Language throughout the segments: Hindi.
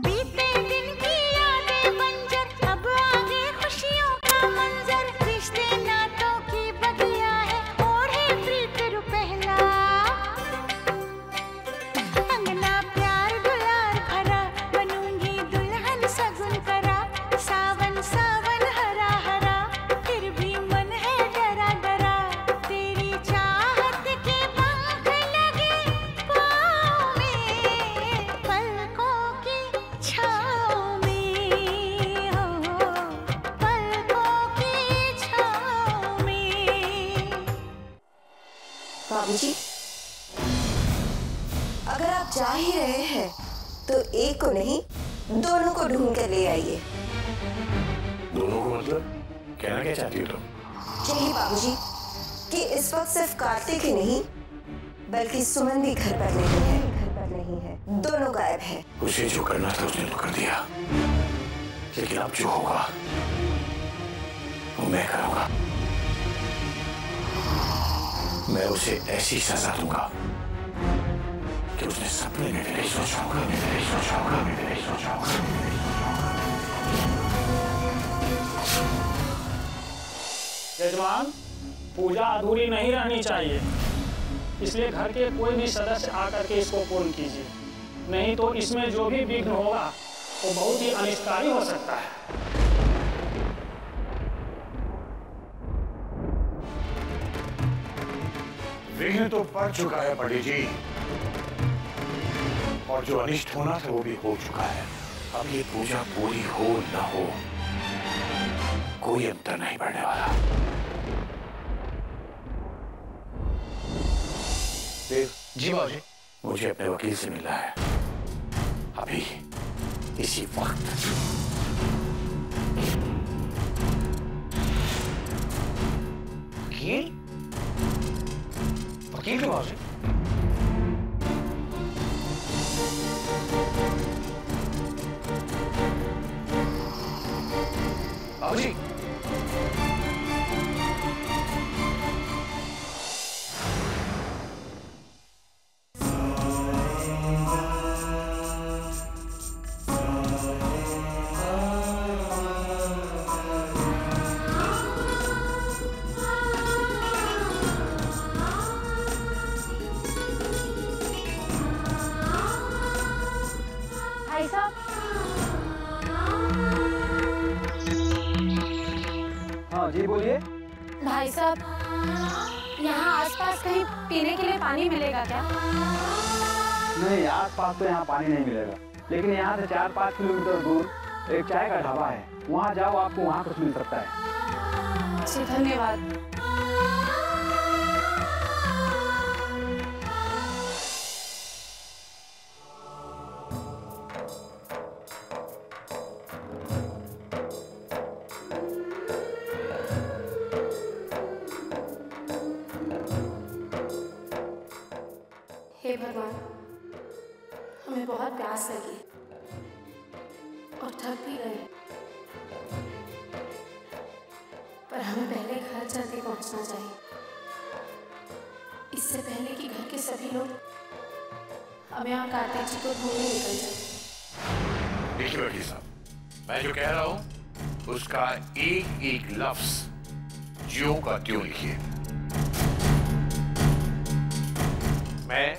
बीते दिन की यादें बंजर, अब आगे खुशियों का मंजर। रिश्ते नातों की बगिया है, ओढ़े प्रीत रुपहला। अंगना प्यार दुलार भरा, बनूंगी दुल्हन सगुन करा। सावन सावन हरा हरा, फिर भी मन है डरा डरा। तेरी चाहत के पंख लगे पाँव में, पलकों की छाँव में हो, पलकों की छाँव में। बाबूजी, अगर आप जा ही रहे हैं तो एक को नहीं दोनों को ढूंढ कर ले आइए। दोनों को मतलब कहना क्या चाहती हो तुम? यही बाबूजी कि इस वक्त सिर्फ कार्तिक ही नहीं बल्कि सुमन भी घर पर नहीं है, दोनों गायब है। उसे जो करना था उसने तो कर दिया, लेकिन अब जो होगा वो मैं करूंगा। मैं उसे ऐसी सजा दूंगा कि उसने सपने में भी नहीं सोचा होगा, यजमान, पूजा अधूरी नहीं रहनी चाहिए, इसलिए घर के कोई भी सदस्य आकर के इसको पूर्ण कीजिए, नहीं तो इसमें जो भी विघ्न होगा वो बहुत ही अनिष्टकारी हो सकता है। विघ्न तो पड़ चुका है पंडित जी, और जो अनिष्ट होना था वो भी हो चुका है। अब ये पूजा पूरी हो ना हो कोई अंतर नहीं पड़ने वाला। जी बाबूजी। मुझे अपने वकील से मिलना है अभी, इसी वक्त। वकील? वकील क्यों बाबूजी? बाबूजी, भाई साहब। हाँ जी बोलिए। भाई साहब, यहाँ आसपास कहीं पीने के लिए पानी मिलेगा क्या? नहीं, आस पास तो यहाँ पानी नहीं मिलेगा, लेकिन यहाँ से 4-5 किलोमीटर दूर एक चाय का ढाबा है, वहाँ जाओ, आपको वहाँ कुछ मिल सकता है। जी धन्यवाद। हे भगवान, हमें बहुत प्यास लगी और थक भी गए, पर हमें पहले घर जल्दी पहुंचना चाहिए, इससे पहले कि घर के सभी लोग हमें और कार्तिक जी को ढूंढने निकल जाए। देखिए वकील साहब, मैं जो कह रहा हूं उसका एक एक लफ्ज ज्यों का त्यों लिखिए। मैं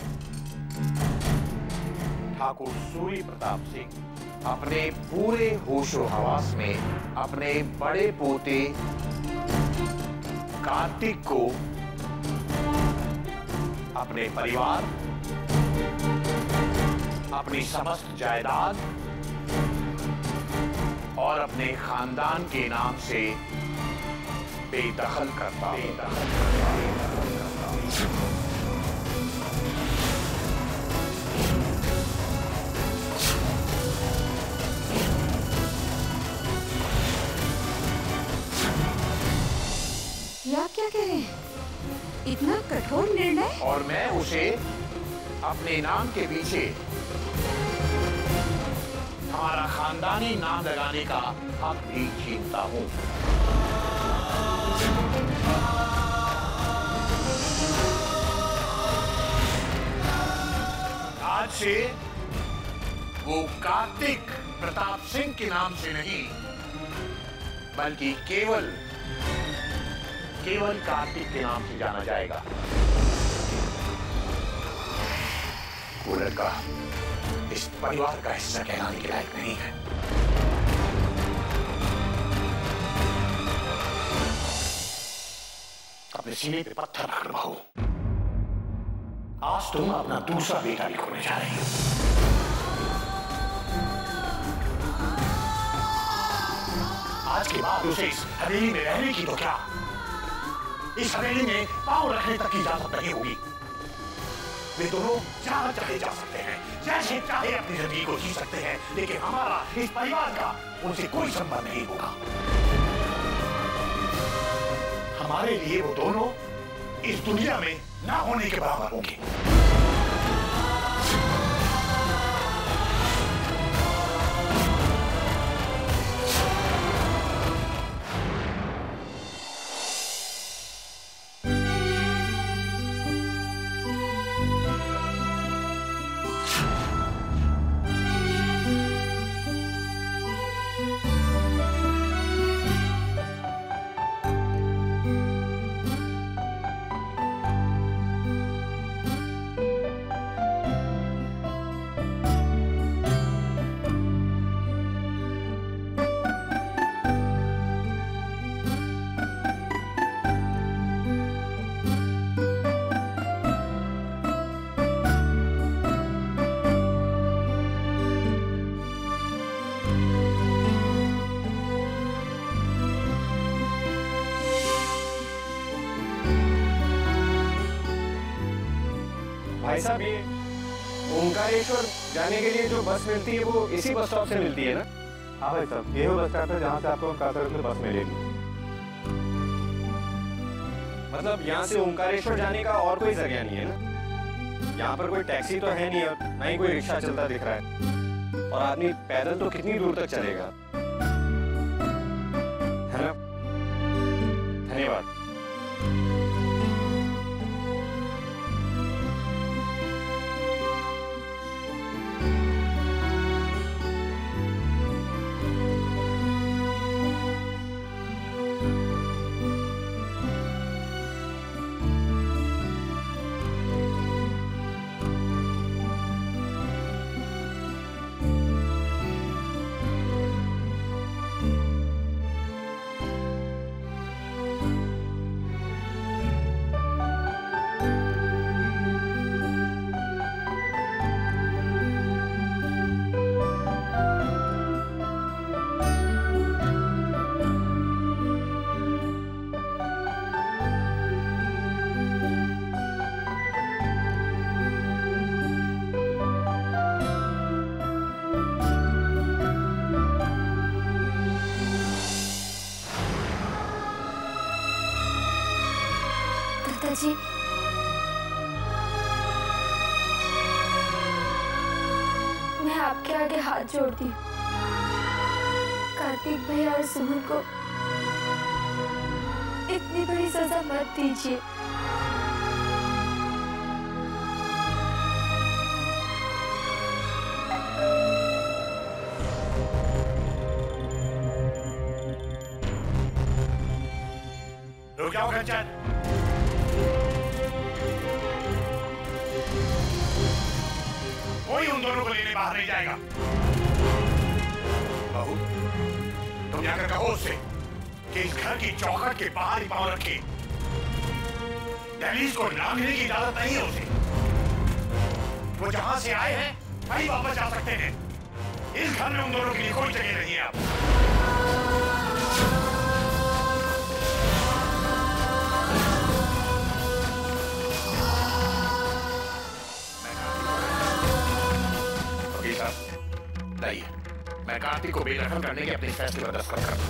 ठाकुर सूर्य प्रताप सिंह अपने पूरे होशो हवास में अपने बड़े पोते कार्तिक को अपने परिवार, अपनी समस्त जायदाद और अपने खानदान के नाम से बेदखल करता हूं। आप क्या कह रहे हैं? इतना कठोर निर्णय? और मैं उसे अपने नाम के पीछे हमारा खानदानी नाम लगाने का हक भी छीनता हूं। आज से वो कार्तिक प्रताप सिंह के नाम से नहीं, बल्कि केवल कार्तिक के नाम से जाना जाएगा। वो लड़का इस परिवार का हिस्सा कहलाने के लायक नहीं है। अपने सीने पे पत्थर रख बहू। आज तुम अपना दूसरा बेटा भी खोने जा रही हो। आज के बाद उसे इस हवेली में रहने की तो क्या, इस हवेली में पांव रखने तक की इजाजत नहीं होगी। वे दोनों जहां चाहे जा सकते हैं, जैसे चाहे अपनी जिंदगी को जी सकते हैं, लेकिन हमारा, इस परिवार का उनसे कोई संबंध नहीं होगा। हमारे लिए वो दोनों इस दुनिया में ना होने के बराबर होंगे। भाई साहब, ये ओंकारेश्वर जाने के लिए जो बस मिलती है वो इसी बस स्टॉप से मिलती है ना? हाँ भाई साहब, ये वो बस स्टॉप है जहाँ से आपको ओंकारेश्वर बस मिलेगी। मतलब यहाँ से ओंकारेश्वर जाने का और कोई जरिया नहीं है ना? यहाँ पर कोई टैक्सी तो है नहीं और ना ही कोई रिक्शा चलता दिख रहा है, और आदमी पैदल तो कितनी दूर तक चलेगा, है ना? धन्यवाद। दादाजी, मैं आपके आगे हाथ जोड़ती हूँ। कार्तिक भैया और सुमन को इतनी बड़ी सजा मत दीजिए। रुक जाओ कंचन। कोई उन दोनों को लेने बाहर नहीं जाएगा। बहू, तुम जाकर कहो उससे कि इस घर की चौखट के बाहर ही पांव रखे। दहलीज को लांघने की इजाजत नहीं है उसे। वो जहां से आए हैं वहीं वापस जा सकते हैं। इस घर में उन दोनों के लिए कोई जगह नहीं है। आप नहीं, मैं कार्तिक को बेदखल करने के अपने फैसले पर दस्तखत कर दूं।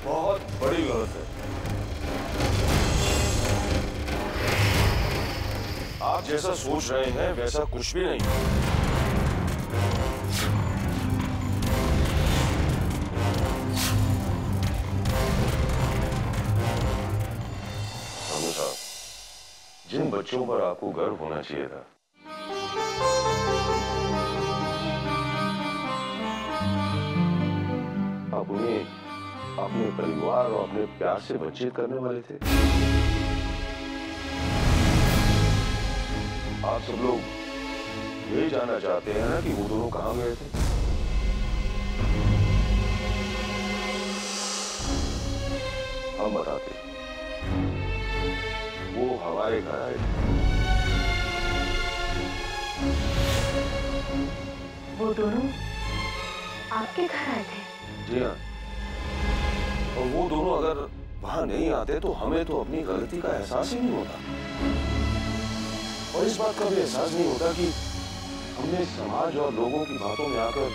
बहुत बड़ी गलत है। आप जैसा सोच रहे हैं वैसा कुछ भी नहीं। सामू साहब, जिन बच्चों पर आपको गर्व होना चाहिए था, आप उन्हें अपने परिवार और अपने प्यार से वंचित करने वाले थे। आप सब लोग यही जानना चाहते हैं ना कि वो दोनों कहां गए थे? हम बताते हैं। वो हमारे घर आए थे। वो दोनों आपके घर आए थे? जी हाँ। और वो दोनों अगर वहां नहीं आते तो हमें तो अपनी गलती का एहसास ही नहीं होता, और इस बात का भी एहसास नहीं होता कि हमने समाज और लोगों की बातों में आकर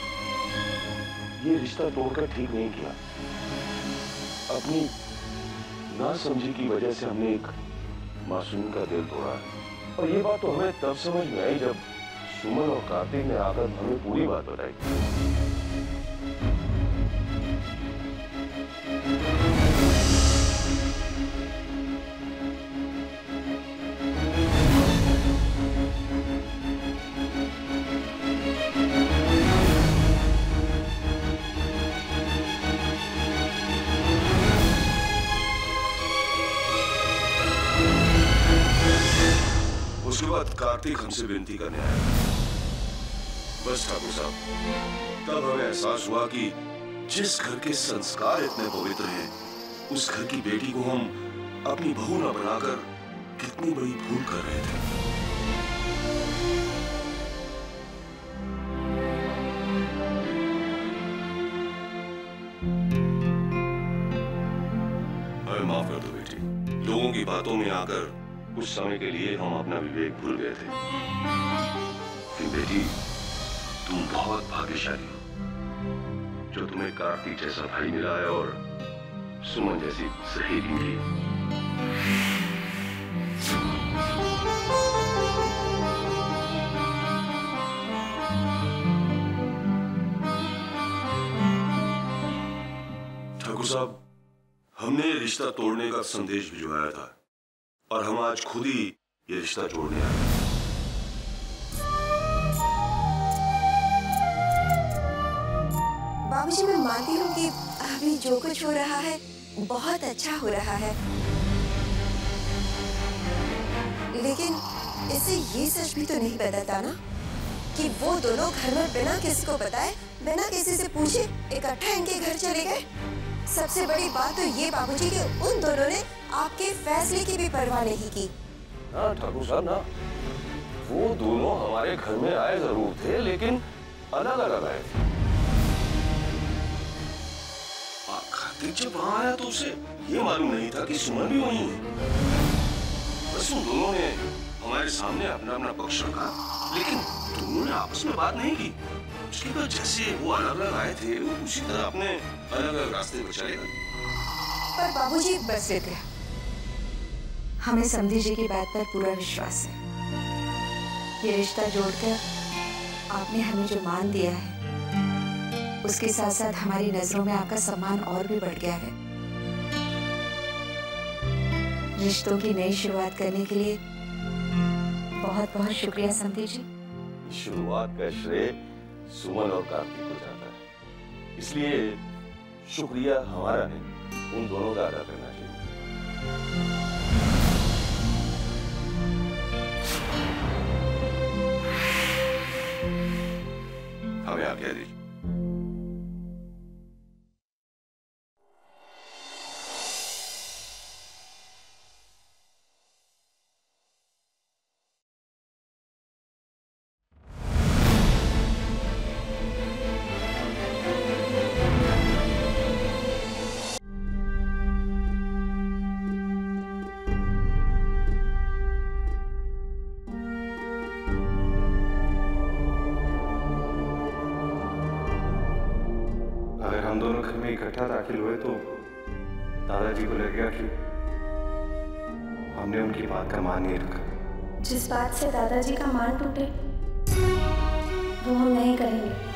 ये रिश्ता तोड़कर ठीक नहीं किया। अपनी नासमझी की वजह से हमने एक मासूम का दिल तोड़ा है। और ये बात तो हमें तब समझ में आई जब सुमन और कार्तिक ने आकर हमें पूरी बात बताई। उसके बाद कार्तिक हमसे विनती करने आया। बस ठाकुर साहब, तब हमें एहसास हुआ कि जिस घर के संस्कार इतने पवित्र हैं, उस घर की बेटी को हम अपनी बहू न बनाकर कितनी बड़ी भूल कर रहे थे। हमें माफ कर दो बेटी। लोगों की बातों में आकर कुछ समय के लिए हम अपना विवेक भूल गए थे। लेकिन बेटी, तुम बहुत भाग्यशाली हो जो तुम्हें कार्तिक जैसा भाई मिला है और सुमन जैसी सहेली मिली। ठाकुर साहब, हमने रिश्ता तोड़ने का संदेश भिजवाया था और हम आज खुद ही ये रिश्ता जोड़ने आए। बाबूजी, मैं मानती हूँ कि अभी जो कुछ हो रहा है बहुत अच्छा हो रहा है, लेकिन इससे ये सच भी तो नहीं बताता ना कि वो दोनों घर में बिना किसी को बताए, बिना किसी से पूछे इकट्ठा इनके घर चले गए। सबसे बड़ी बात तो ये बाबूजी कि उन दोनों ने आपके फैसले की भी परवाह नहीं की। ना ठाकुर साहब ना, वो दोनों हमारे घर में आए जरूर थे, लेकिन अलग अलग आए थे। कार्तिक जब वहां आया तो उसे ये मालूम नहीं था कि सुमन भी वहीं है। बस उन दोनों ने हमारे सामने अपना अपना पक्ष रखा, लेकिन दोनों ने आपस में बात नहीं की। उसके बाद जैसे वो अलग अलग आए थे, वो उसी तरह अपने अलग अलग रास्ते पर चले गए। पर बाबूजी, बस रहते हैं, हमें समधी जी की बात पर पूरा विश्वास है। ये रिश्ता जोड़कर आपने हमें जो मान दिया है, उसके साथ साथ हमारी नजरों में आपका सम्मान और भी बढ़ गया है। रिश्तों की नई शुरुआत करने के लिए बहुत बहुत शुक्रिया समधी जी। शुरुआत का श्रेय सुमन और कार्तिक को जाता है, इसलिए शुक्रिया हमारा नहीं, उन दोनों का अदा करना चाहिए। हमें आज्ञा दीजिए। हम दोनों घर में इकट्ठा दाखिल हुए तो दादाजी को लगेगा कि हमने उनकी बात का मान नहीं रखा। जिस बात से दादाजी का मान टूटे वो हम नहीं करेंगे।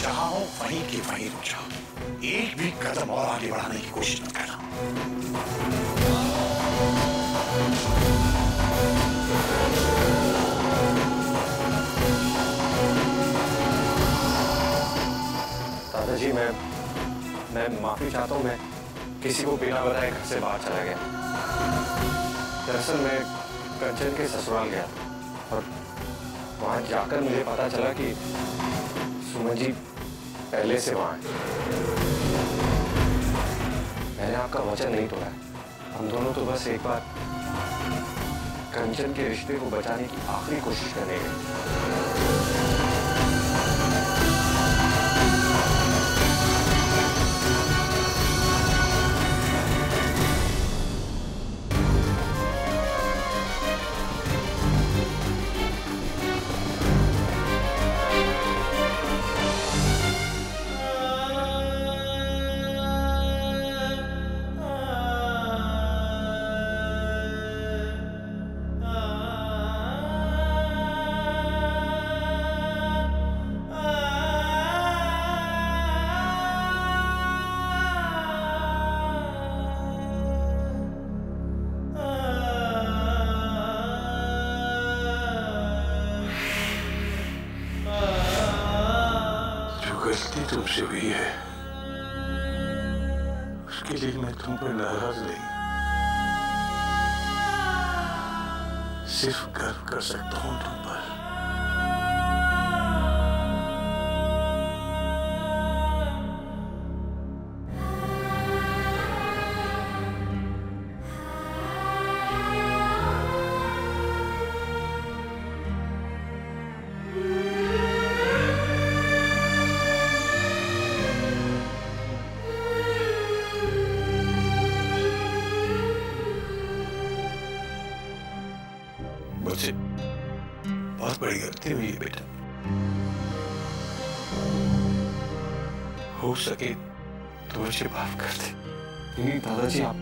जहां हो वहीं के वहीं रुक जाओ, एक भी कदम और आगे बढ़ाने की कोशिश मत करना। दादाजी मैं माफी चाहता हूँ। मैं किसी को बिना बताए घर से बाहर चला गया। दरअसल मैं कंचन के ससुराल गया और वहां जाकर मुझे पता चला कि सुमन जी पहले से वहां है। मैंने आपका वचन नहीं तोड़ा। हम दोनों तो बस एक बार कंचन के रिश्ते को बचाने की आखिरी कोशिश करने गए। गलती तुमसे हुई है, उसके लिए मैं तुम पर नाराज नहीं, सिर्फ गर्व कर सकता हूं तुम पर। मुझसे बहुत बड़ी गलती हुई है बेटा, हो सके तो मुझे माफ कर दे। नहीं दादाजी, आप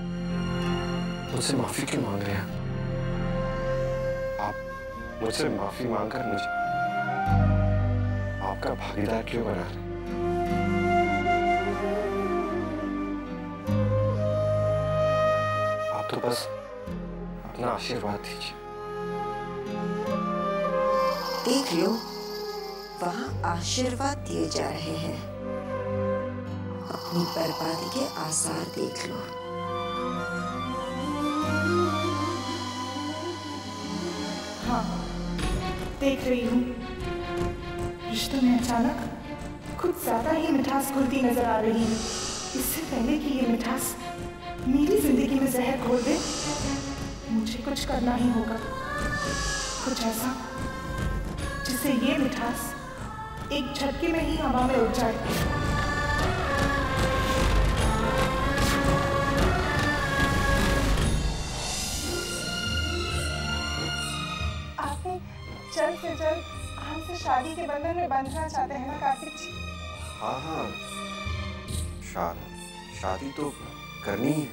मुझसे माफी क्यों मांग रहे हैं? आप मुझसे माफी मांगकर मुझे आपका भागीदार क्यों बना रहे? आप तो बस अपना आशीर्वाद दीजिए। देख लो, वहां आशीर्वाद दिए जा रहे हैं। अपनी बर्बादी के आसार देख लो। हाँ, देख रही हूँ। रिश्तों में अचानक कुछ ज्यादा ही मिठास घुलती नजर आ रही है। इससे पहले कि ये मिठास मेरी जिंदगी में जहर घोल दे, मुझे कुछ करना ही होगा। कुछ ऐसा जिससे ये मिठास एक झटके में ही हवा में उड़ जाए। आपने जल्द से जल्द हमसे शादी के बंधन में बंधना चाहते हैं ना कार्तिक जी? हाँ, शादी तो करनी है।